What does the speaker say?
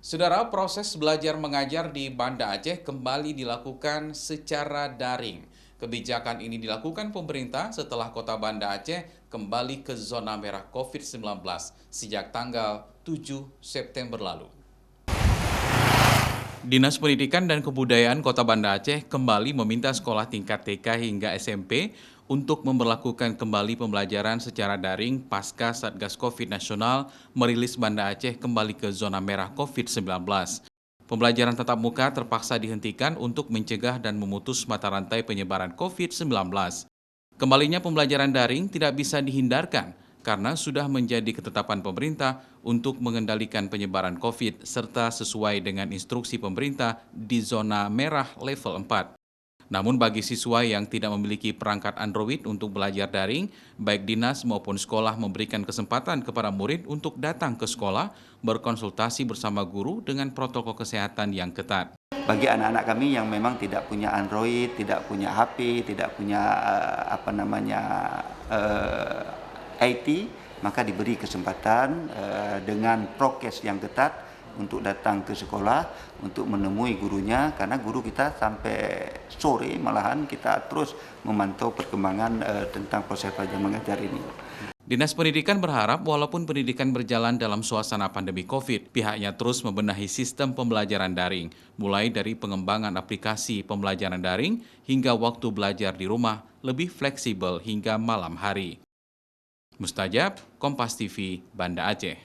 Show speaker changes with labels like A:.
A: Saudara, proses belajar mengajar di Banda Aceh kembali dilakukan secara daring. Kebijakan ini dilakukan pemerintah setelah kota Banda Aceh kembali ke zona merah COVID-19 sejak tanggal 7 September lalu. Dinas Pendidikan dan Kebudayaan Kota Banda Aceh kembali meminta sekolah tingkat TK hingga SMP untuk memberlakukan kembali pembelajaran secara daring pasca Satgas Covid Nasional merilis Banda Aceh kembali ke zona merah COVID-19. Pembelajaran tatap muka terpaksa dihentikan untuk mencegah dan memutus mata rantai penyebaran COVID-19. Kembalinya pembelajaran daring tidak bisa dihindarkan karena sudah menjadi ketetapan pemerintah untuk mengendalikan penyebaran COVID serta sesuai dengan instruksi pemerintah di zona merah level 4. Namun bagi siswa yang tidak memiliki perangkat Android untuk belajar daring, baik dinas maupun sekolah memberikan kesempatan kepada murid untuk datang ke sekolah, berkonsultasi bersama guru dengan protokol kesehatan yang ketat.
B: Bagi anak-anak kami yang memang tidak punya Android, tidak punya HP, tidak punya IT, maka diberi kesempatan dengan prokes yang ketat untuk datang ke sekolah, untuk menemui gurunya, karena guru kita sampai sore malahan kita terus memantau perkembangan tentang proses belajar mengajar ini.
A: Dinas Pendidikan berharap walaupun pendidikan berjalan dalam suasana pandemi COVID, pihaknya terus membenahi sistem pembelajaran daring, mulai dari pengembangan aplikasi pembelajaran daring hingga waktu belajar di rumah lebih fleksibel hingga malam hari. Mustajab, Kompas TV, Banda Aceh.